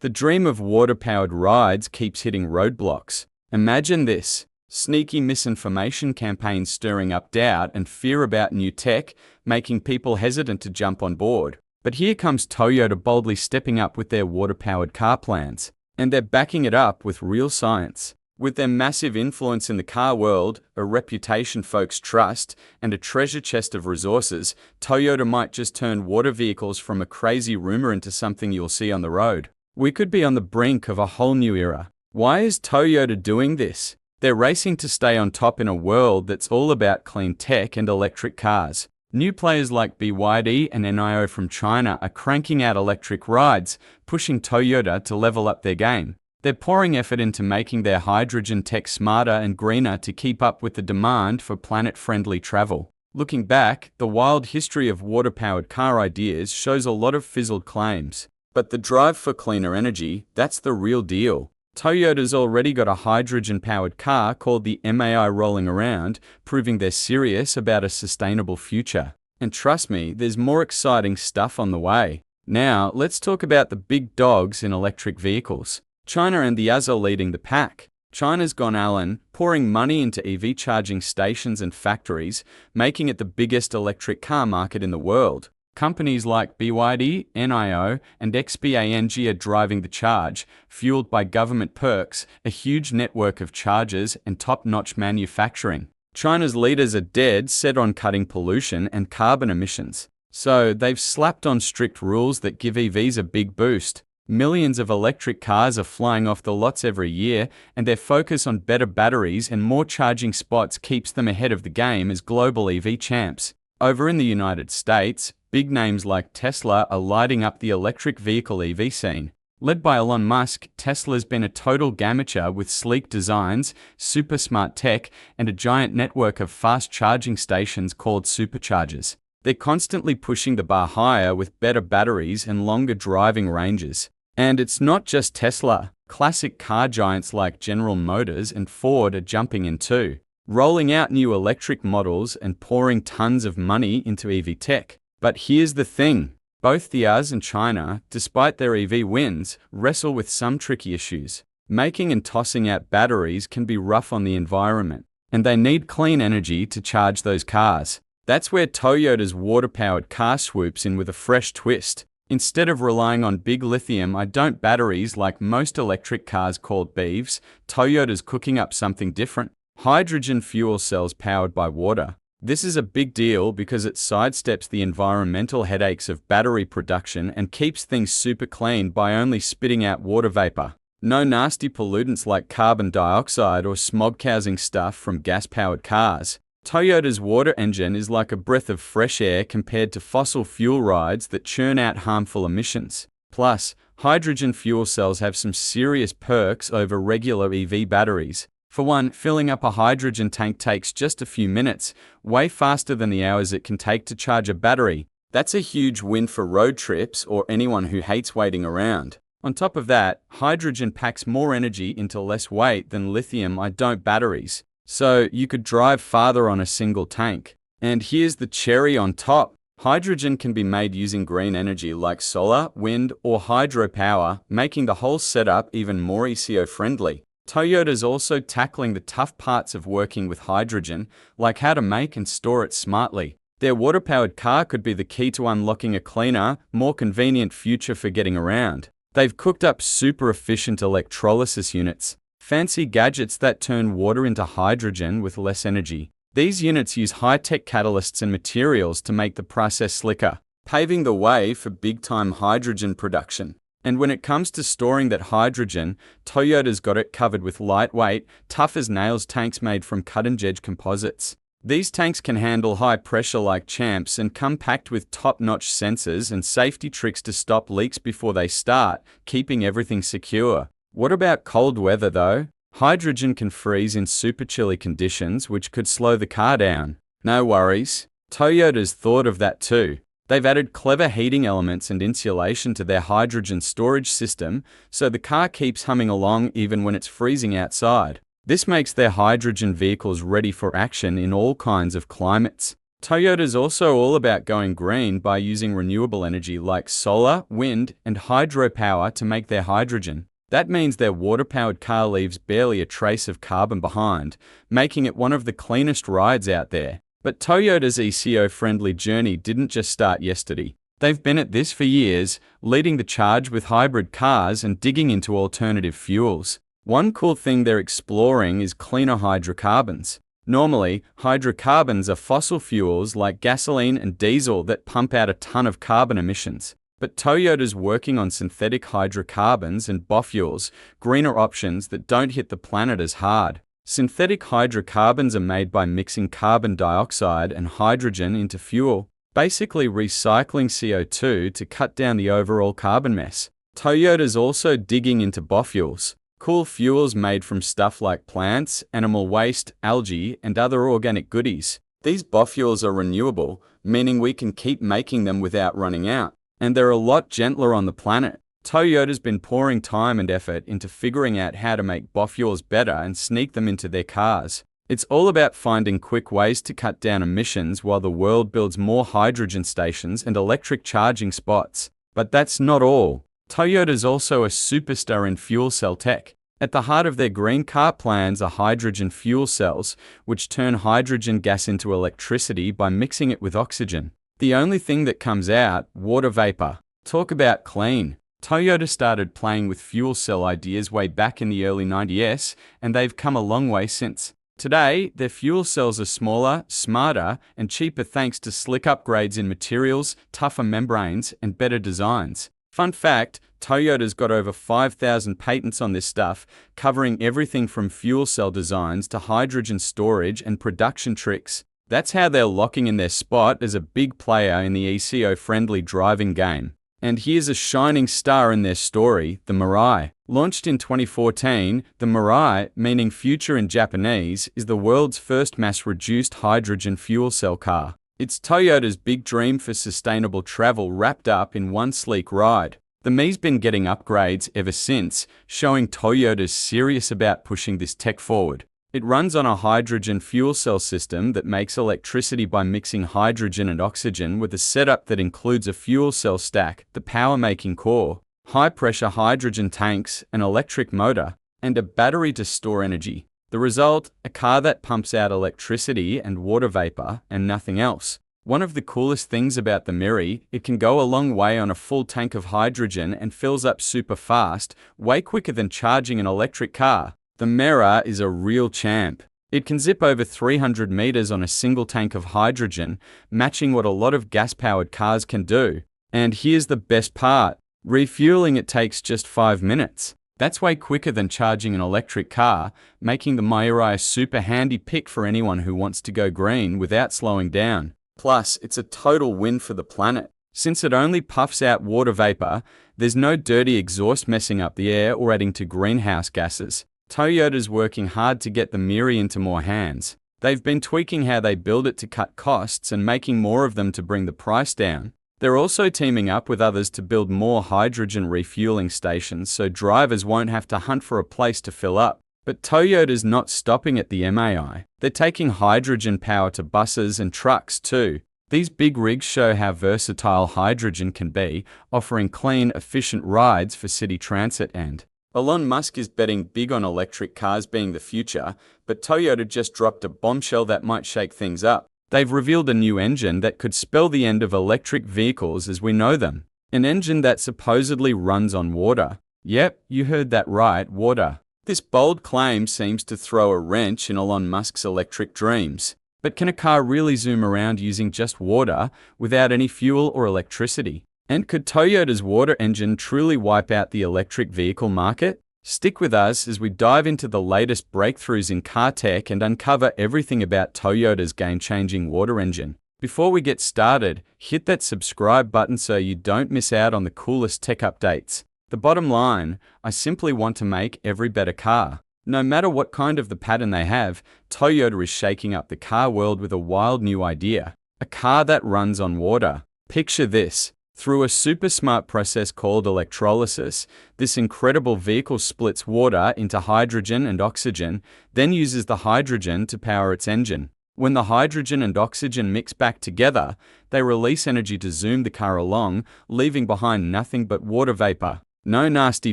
The dream of water-powered rides keeps hitting roadblocks. Imagine this: sneaky misinformation campaigns stirring up doubt and fear about new tech, making people hesitant to jump on board. But here comes Toyota boldly stepping up with their water-powered car plans. And they're backing it up with real science. With their massive influence in the car world, a reputation folks trust, and a treasure chest of resources, Toyota might just turn water vehicles from a crazy rumor into something you'll see on the road. We could be on the brink of a whole new era. Why is Toyota doing this? They're racing to stay on top in a world that's all about clean tech and electric cars. New players like BYD and NIO from China are cranking out electric rides, pushing Toyota to level up their game. They're pouring effort into making their hydrogen tech smarter and greener to keep up with the demand for planet-friendly travel. Looking back, the wild history of water-powered car ideas shows a lot of fizzled claims. But the drive for cleaner energy, that's the real deal. Toyota's already got a hydrogen-powered car called the MAI rolling around, proving they're serious about a sustainable future. And trust me, there's more exciting stuff on the way. Now, let's talk about the big dogs in electric vehicles. China and the US are leading the pack. China's gone Allen, pouring money into EV charging stations and factories, making it the biggest electric car market in the world. Companies like BYD, NIO, and XPeng are driving the charge, fueled by government perks, a huge network of chargers, and top-notch manufacturing. China's leaders are dead set on cutting pollution and carbon emissions. So they've slapped on strict rules that give EVs a big boost. Millions of electric cars are flying off the lots every year, and their focus on better batteries and more charging spots keeps them ahead of the game as global EV champs. Over in the United States, big names like Tesla are lighting up the electric vehicle EV scene. Led by Elon Musk, Tesla's been a total amateur with sleek designs, super smart tech, and a giant network of fast charging stations called superchargers. They're constantly pushing the bar higher with better batteries and longer driving ranges. And it's not just Tesla. Classic car giants like General Motors and Ford are jumping in too, rolling out new electric models and pouring tons of money into EV tech. But here's the thing. Both the US and China, despite their EV wins, wrestle with some tricky issues. Making and tossing out batteries can be rough on the environment, and they need clean energy to charge those cars. That's where Toyota's water-powered car swoops in with a fresh twist. Instead of relying on big lithium-ion batteries like most electric cars called BEVs, Toyota's cooking up something different: hydrogen fuel cells powered by water. This is a big deal because it sidesteps the environmental headaches of battery production and keeps things super clean by only spitting out water vapor. No nasty pollutants like carbon dioxide or smog-causing stuff from gas-powered cars. Toyota's water engine is like a breath of fresh air compared to fossil fuel rides that churn out harmful emissions. Plus, hydrogen fuel cells have some serious perks over regular EV batteries. For one, filling up a hydrogen tank takes just a few minutes, way faster than the hours it can take to charge a battery. That's a huge win for road trips or anyone who hates waiting around. On top of that, hydrogen packs more energy into less weight than lithium-ion batteries, so you could drive farther on a single tank. And here's the cherry on top. Hydrogen can be made using green energy like solar, wind, or hydropower, making the whole setup even more eco-friendly. Toyota's also tackling the tough parts of working with hydrogen, like how to make and store it smartly. Their water-powered car could be the key to unlocking a cleaner, more convenient future for getting around. They've cooked up super efficient electrolysis units, fancy gadgets that turn water into hydrogen with less energy. These units use high-tech catalysts and materials to make the process slicker, paving the way for big-time hydrogen production. And when it comes to storing that hydrogen, Toyota's got it covered with lightweight, tough-as-nails tanks made from cutting-edge composites. These tanks can handle high pressure like champs and come packed with top-notch sensors and safety tricks to stop leaks before they start, keeping everything secure. What about cold weather though? Hydrogen can freeze in super chilly conditions, which could slow the car down. No worries. Toyota's thought of that too. They've added clever heating elements and insulation to their hydrogen storage system, so the car keeps humming along even when it's freezing outside. This makes their hydrogen vehicles ready for action in all kinds of climates. Toyota's also all about going green by using renewable energy like solar, wind, and hydropower to make their hydrogen. That means their water-powered car leaves barely a trace of carbon behind, making it one of the cleanest rides out there. But Toyota's eco-friendly journey didn't just start yesterday. They've been at this for years, leading the charge with hybrid cars and digging into alternative fuels. One cool thing they're exploring is cleaner hydrocarbons. Normally, hydrocarbons are fossil fuels like gasoline and diesel that pump out a ton of carbon emissions. But Toyota's working on synthetic hydrocarbons and biofuels, greener options that don't hit the planet as hard. Synthetic hydrocarbons are made by mixing carbon dioxide and hydrogen into fuel, basically recycling CO2 to cut down the overall carbon mess. Toyota's also digging into biofuels, cool fuels made from stuff like plants, animal waste, algae, and other organic goodies. These biofuels are renewable, meaning we can keep making them without running out, and they're a lot gentler on the planet. Toyota's been pouring time and effort into figuring out how to make biofuels better and sneak them into their cars. It's all about finding quick ways to cut down emissions while the world builds more hydrogen stations and electric charging spots. But that's not all. Toyota's also a superstar in fuel cell tech. At the heart of their green car plans are hydrogen fuel cells, which turn hydrogen gas into electricity by mixing it with oxygen. The only thing that comes out, water vapor. Talk about clean. Toyota started playing with fuel cell ideas way back in the early 90s, and they've come a long way since. Today, their fuel cells are smaller, smarter, and cheaper thanks to slick upgrades in materials, tougher membranes, and better designs. Fun fact, Toyota's got over 5,000 patents on this stuff, covering everything from fuel cell designs to hydrogen storage and production tricks. That's how they're locking in their spot as a big player in the eco-friendly driving game. And here's a shining star in their story, the Mirai. Launched in 2014, the Mirai, meaning future in Japanese, is the world's first mass-reduced hydrogen fuel cell car. It's Toyota's big dream for sustainable travel wrapped up in one sleek ride. The Mi's been getting upgrades ever since, showing Toyota's serious about pushing this tech forward. It runs on a hydrogen fuel cell system that makes electricity by mixing hydrogen and oxygen with a setup that includes a fuel cell stack, the power-making core, high-pressure hydrogen tanks, an electric motor, and a battery to store energy. The result, a car that pumps out electricity and water vapor and nothing else. One of the coolest things about the Mirai, it can go a long way on a full tank of hydrogen and fills up super fast, way quicker than charging an electric car. The Mirai is a real champ. It can zip over 300 meters on a single tank of hydrogen, matching what a lot of gas-powered cars can do. And here's the best part. Refueling it takes just 5 minutes. That's way quicker than charging an electric car, making the Mirai a super handy pick for anyone who wants to go green without slowing down. Plus, it's a total win for the planet. Since it only puffs out water vapor, there's no dirty exhaust messing up the air or adding to greenhouse gases. Toyota's working hard to get the Mirai into more hands. They've been tweaking how they build it to cut costs and making more of them to bring the price down. They're also teaming up with others to build more hydrogen refueling stations so drivers won't have to hunt for a place to fill up. But Toyota's not stopping at the MAI. They're taking hydrogen power to buses and trucks too. These big rigs show how versatile hydrogen can be, offering clean, efficient rides for city transit. And Elon Musk is betting big on electric cars being the future, but Toyota just dropped a bombshell that might shake things up. They've revealed a new engine that could spell the end of electric vehicles as we know them. An engine that supposedly runs on water. Yep, you heard that right, water. This bold claim seems to throw a wrench in Elon Musk's electric dreams. But can a car really zoom around using just water without any fuel or electricity? And could Toyota's water engine truly wipe out the electric vehicle market? Stick with us as we dive into the latest breakthroughs in car tech and uncover everything about Toyota's game-changing water engine. Before we get started, hit that subscribe button so you don't miss out on the coolest tech updates. The bottom line, I simply want to make every better car. No matter what kind of the pattern they have, Toyota is shaking up the car world with a wild new idea. A car that runs on water. Picture this. Through a super smart process called electrolysis, this incredible vehicle splits water into hydrogen and oxygen, then uses the hydrogen to power its engine. When the hydrogen and oxygen mix back together, they release energy to zoom the car along, leaving behind nothing but water vapor. No nasty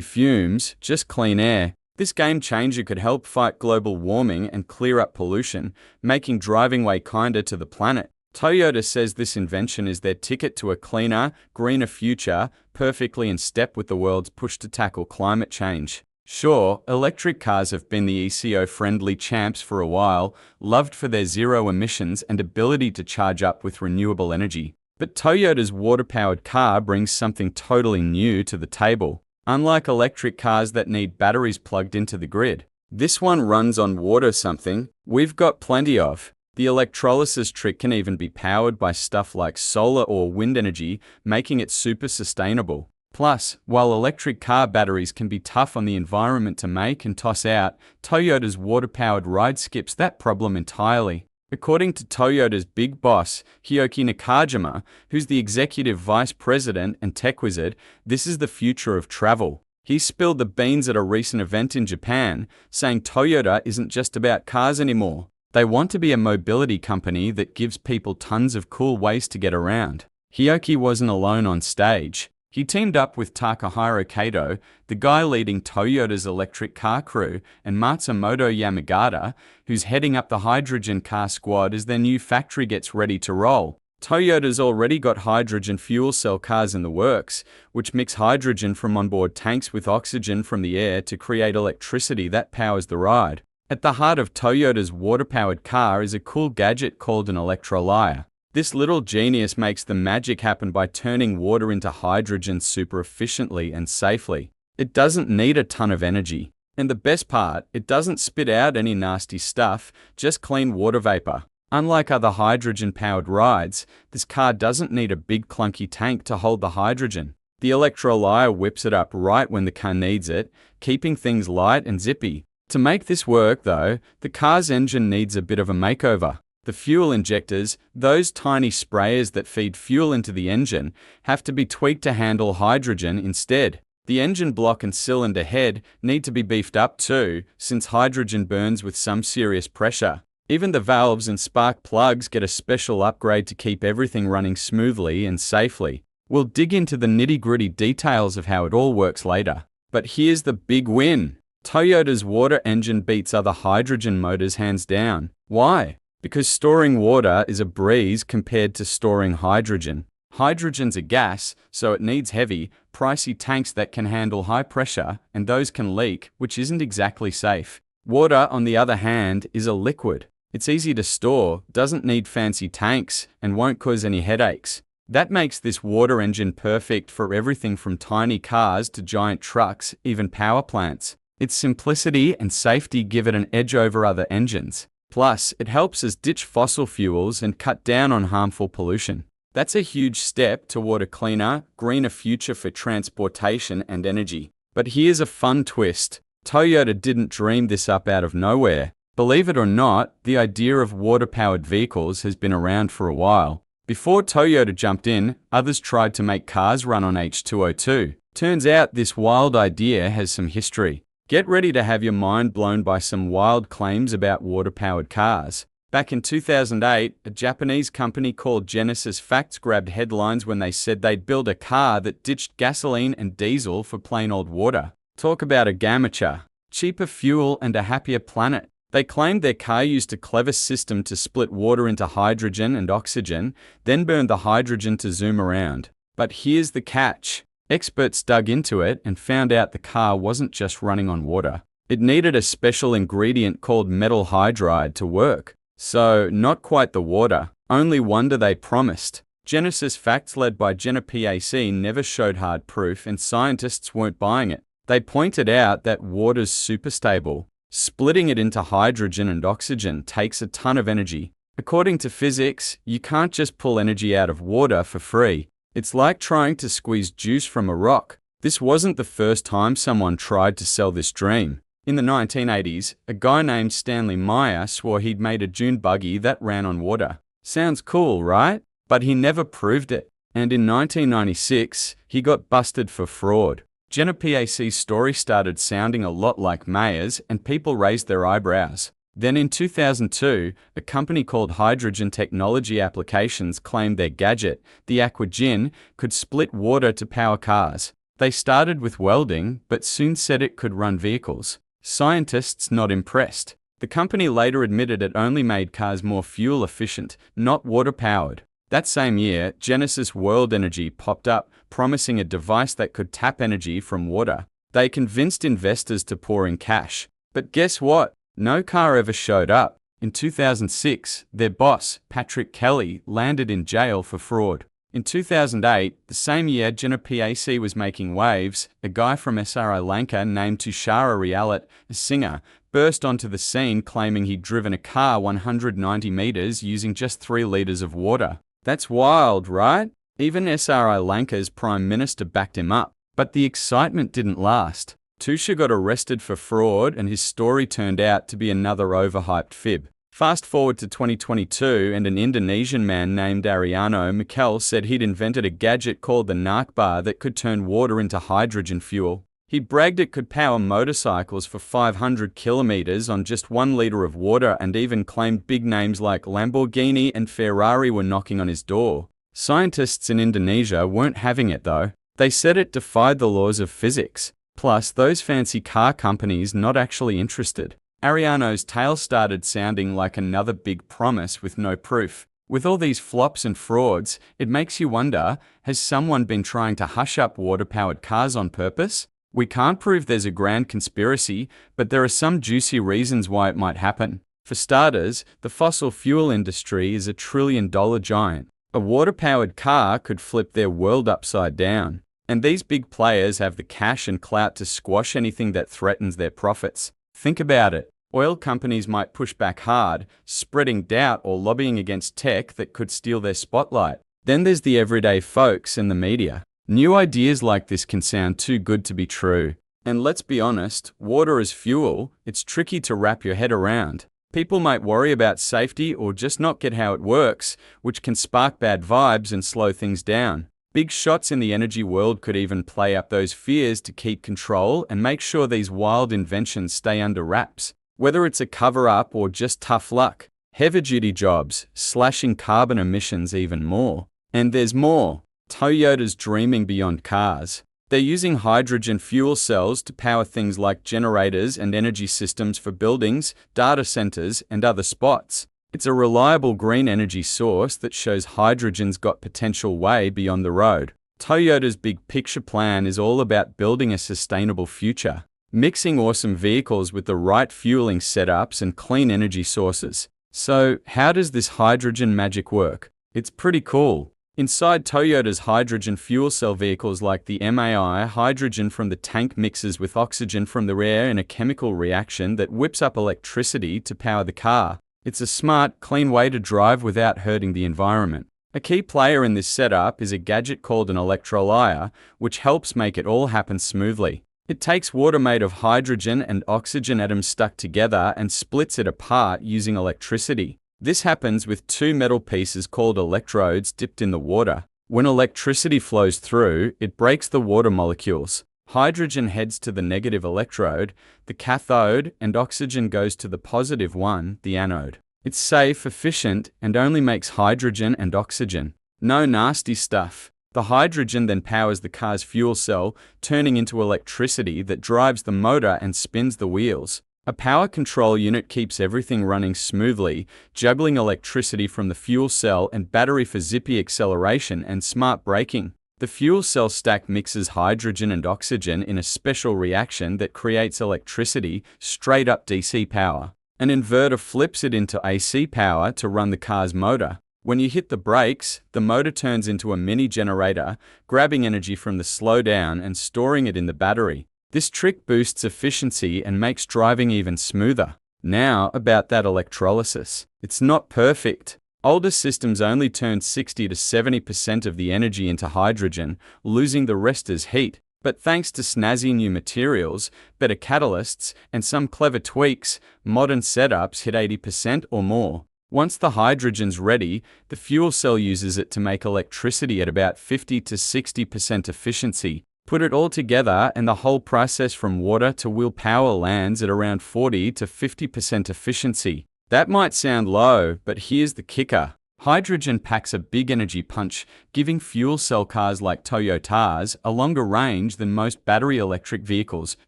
fumes, just clean air. This game changer could help fight global warming and clear up pollution, making driving way kinder to the planet. Toyota says this invention is their ticket to a cleaner, greener future, perfectly in step with the world's push to tackle climate change. Sure, electric cars have been the eco-friendly champs for a while, loved for their zero emissions and ability to charge up with renewable energy. But Toyota's water-powered car brings something totally new to the table. Unlike electric cars that need batteries plugged into the grid, this one runs on water, something we've got plenty of. The electrolysis trick can even be powered by stuff like solar or wind energy, making it super sustainable. Plus, while electric car batteries can be tough on the environment to make and toss out, Toyota's water-powered ride skips that problem entirely. According to Toyota's big boss, Hyoki Nakajima, who's the executive vice president and tech wizard, this is the future of travel. He spilled the beans at a recent event in Japan, saying Toyota isn't just about cars anymore. They want to be a mobility company that gives people tons of cool ways to get around. Hyoki wasn't alone on stage. He teamed up with Takahiro Kato, the guy leading Toyota's electric car crew, and Matsumoto Yamagata, who's heading up the hydrogen car squad as their new factory gets ready to roll. Toyota's already got hydrogen fuel cell cars in the works, which mix hydrogen from onboard tanks with oxygen from the air to create electricity that powers the ride. At the heart of Toyota's water-powered car is a cool gadget called an electrolyzer. This little genius makes the magic happen by turning water into hydrogen super efficiently and safely. It doesn't need a ton of energy. And the best part, it doesn't spit out any nasty stuff, just clean water vapor. Unlike other hydrogen-powered rides, this car doesn't need a big clunky tank to hold the hydrogen. The electrolyzer whips it up right when the car needs it, keeping things light and zippy. To make this work, though, the car's engine needs a bit of a makeover. The fuel injectors, those tiny sprayers that feed fuel into the engine, have to be tweaked to handle hydrogen instead. The engine block and cylinder head need to be beefed up too, since hydrogen burns with some serious pressure. Even the valves and spark plugs get a special upgrade to keep everything running smoothly and safely. We'll dig into the nitty-gritty details of how it all works later. But here's the big win. Toyota's water engine beats other hydrogen motors hands down. Why? Because storing water is a breeze compared to storing hydrogen. Hydrogen's a gas, so it needs heavy, pricey tanks that can handle high pressure, and those can leak, which isn't exactly safe. Water, on the other hand, is a liquid. It's easy to store, doesn't need fancy tanks, and won't cause any headaches. That makes this water engine perfect for everything from tiny cars to giant trucks, even power plants. Its simplicity and safety give it an edge over other engines. Plus, it helps us ditch fossil fuels and cut down on harmful pollution. That's a huge step toward a cleaner, greener future for transportation and energy. But here's a fun twist. Toyota didn't dream this up out of nowhere. Believe it or not, the idea of water-powered vehicles has been around for a while. Before Toyota jumped in, others tried to make cars run on H2O2. Turns out this wild idea has some history. Get ready to have your mind blown by some wild claims about water-powered cars. Back in 2008, a Japanese company called Genesis Facts grabbed headlines when they said they'd build a car that ditched gasoline and diesel for plain old water. Talk about a gamacha. Cheaper fuel and a happier planet. They claimed their car used a clever system to split water into hydrogen and oxygen, then burned the hydrogen to zoom around. But here's the catch. Experts dug into it and found out the car wasn't just running on water. It needed a special ingredient called metal hydride to work. So, not quite the water. Only wonder they promised. Genesis Facts led by Jenna PAC never showed hard proof and scientists weren't buying it. They pointed out that water's super stable. Splitting it into hydrogen and oxygen takes a ton of energy. According to physics, you can't just pull energy out of water for free. It's like trying to squeeze juice from a rock. This wasn't the first time someone tried to sell this dream. In the 1980s, a guy named Stanley Meyer swore he'd made a dune buggy that ran on water. Sounds cool, right? But he never proved it. And in 1996, he got busted for fraud. Jenna PAC's story started sounding a lot like Meyer's, and people raised their eyebrows. Then in 2002, a company called Hydrogen Technology Applications claimed their gadget, the Aquagen, could split water to power cars. They started with welding, but soon said it could run vehicles. Scientists not impressed. The company later admitted it only made cars more fuel efficient, not water-powered. That same year, Genesis World Energy popped up, promising a device that could tap energy from water. They convinced investors to pour in cash. But guess what? No car ever showed up. In 2006, their boss, Patrick Kelly, landed in jail for fraud. In 2008, the same year Gener PAC was making waves, a guy from Sri Lanka named Tushara Rialat, a singer, burst onto the scene claiming he'd driven a car 190 meters using just 3 liters of water. That's wild, right? Even Sri Lanka's Prime Minister backed him up. But the excitement didn't last. Tusha got arrested for fraud and his story turned out to be another overhyped fib. Fast forward to 2022 and an Indonesian man named Ariano Mikel said he'd invented a gadget called the Narkbar that could turn water into hydrogen fuel. He bragged it could power motorcycles for 500 kilometers on just 1 liter of water and even claimed big names like Lamborghini and Ferrari were knocking on his door. Scientists in Indonesia weren't having it though. They said it defied the laws of physics. Plus, those fancy car companies not actually interested. Ariano's tale started sounding like another big promise with no proof. With all these flops and frauds, it makes you wonder, has someone been trying to hush up water-powered cars on purpose? We can't prove there's a grand conspiracy, but there are some juicy reasons why it might happen. For starters, the fossil fuel industry is a trillion-dollar giant. A water-powered car could flip their world upside down. And these big players have the cash and clout to squash anything that threatens their profits. Think about it. Oil companies might push back hard, spreading doubt or lobbying against tech that could steal their spotlight. Then there's the everyday folks and the media. New ideas like this can sound too good to be true. And let's be honest, water as fuel, it's tricky to wrap your head around. People might worry about safety or just not get how it works, which can spark bad vibes and slow things down. Big shots in the energy world could even play up those fears to keep control and make sure these wild inventions stay under wraps. Whether it's a cover-up or just tough luck, heavy-duty jobs, slashing carbon emissions even more. And there's more. Toyota's dreaming beyond cars. They're using hydrogen fuel cells to power things like generators and energy systems for buildings, data centers, and other spots. It's a reliable green energy source that shows hydrogen's got potential way beyond the road. Toyota's big picture plan is all about building a sustainable future, mixing awesome vehicles with the right fueling setups and clean energy sources. So, how does this hydrogen magic work? It's pretty cool. Inside Toyota's hydrogen fuel cell vehicles like the MAI, hydrogen from the tank mixes with oxygen from the air in a chemical reaction that whips up electricity to power the car. It's a smart, clean way to drive without hurting the environment. A key player in this setup is a gadget called an electrolyzer, which helps make it all happen smoothly. It takes water made of hydrogen and oxygen atoms stuck together and splits it apart using electricity. This happens with 2 metal pieces called electrodes dipped in the water. When electricity flows through, it breaks the water molecules. Hydrogen heads to the negative electrode, the cathode, and oxygen goes to the positive one, the anode. It's safe, efficient, and only makes hydrogen and oxygen. No nasty stuff. The hydrogen then powers the car's fuel cell, turning into electricity that drives the motor and spins the wheels. A power control unit keeps everything running smoothly, juggling electricity from the fuel cell and battery for zippy acceleration and smart braking. The fuel cell stack mixes hydrogen and oxygen in a special reaction that creates electricity, straight up DC power. An inverter flips it into AC power to run the car's motor. When you hit the brakes, the motor turns into a mini generator, grabbing energy from the slowdown and storing it in the battery. This trick boosts efficiency and makes driving even smoother. Now, about that electrolysis. It's not perfect. Older systems only turned 60 to 70% of the energy into hydrogen, losing the rest as heat. But thanks to snazzy new materials, better catalysts, and some clever tweaks, modern setups hit 80% or more. Once the hydrogen's ready, the fuel cell uses it to make electricity at about 50 to 60% efficiency. Put it all together and the whole process from water to wheel power lands at around 40 to 50% efficiency. That might sound low, but here's the kicker. Hydrogen packs a big energy punch, giving fuel cell cars like Toyota's a longer range than most battery electric vehicles,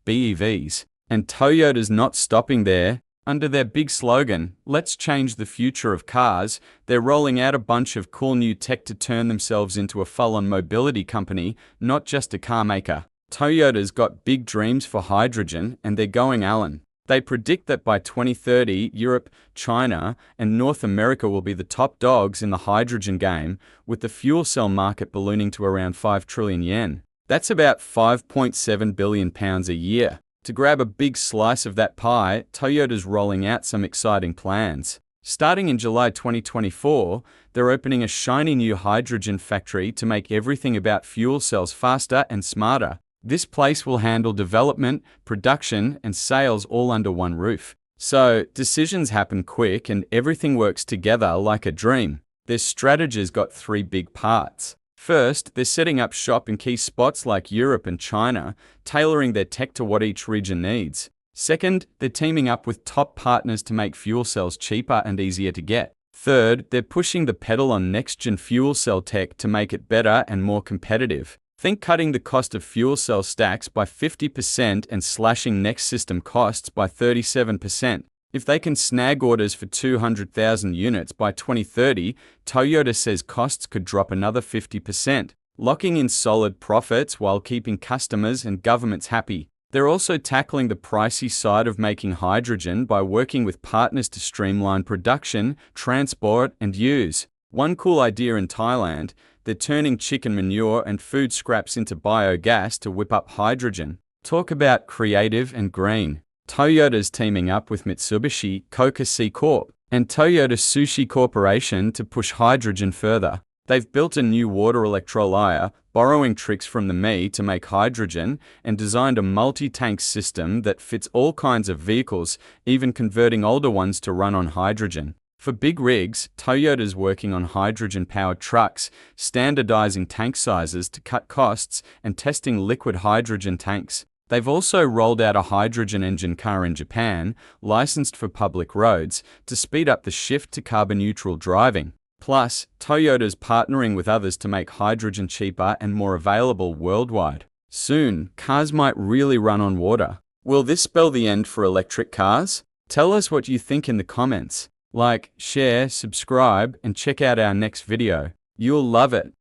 BEVs. And Toyota's not stopping there. Under their big slogan, "Let's change the future of cars," they're rolling out a bunch of cool new tech to turn themselves into a full-on mobility company, not just a car maker. Toyota's got big dreams for hydrogen, and they're going Allen. They predict that by 2030, Europe, China, and North America will be the top dogs in the hydrogen game, with the fuel cell market ballooning to around 5 trillion yen. That's about £5.7 billion a year. To grab a big slice of that pie, Toyota's rolling out some exciting plans. Starting in July 2024, they're opening a shiny new hydrogen factory to make everything about fuel cells faster and smarter. This place will handle development, production, and sales all under one roof. So, decisions happen quick and everything works together like a dream. Their strategy's got three big parts. First, they're setting up shop in key spots like Europe and China, tailoring their tech to what each region needs. Second, they're teaming up with top partners to make fuel cells cheaper and easier to get. Third, they're pushing the pedal on next-gen fuel cell tech to make it better and more competitive. Think cutting the cost of fuel cell stacks by 50% and slashing next system costs by 37%. If they can snag orders for 200,000 units by 2030, Toyota says costs could drop another 50%, locking in solid profits while keeping customers and governments happy. They're also tackling the pricey side of making hydrogen by working with partners to streamline production, transport, and use. One cool idea in Thailand, they're turning chicken manure and food scraps into biogas to whip up hydrogen. Talk about creative and green. Toyota's teaming up with Mitsubishi Coca C Corp and Toyota Sushi Corporation to push hydrogen further. They've built a new water electrolyzer, borrowing tricks from the Mi to make hydrogen, and designed a multi-tank system that fits all kinds of vehicles, even converting older ones to run on hydrogen. For big rigs, Toyota's working on hydrogen-powered trucks, standardizing tank sizes to cut costs, and testing liquid hydrogen tanks. They've also rolled out a hydrogen engine car in Japan, licensed for public roads, to speed up the shift to carbon-neutral driving. Plus, Toyota's partnering with others to make hydrogen cheaper and more available worldwide. Soon, cars might really run on water. Will this spell the end for electric cars? Tell us what you think in the comments. Like, share, subscribe, and check out our next video. You'll love it.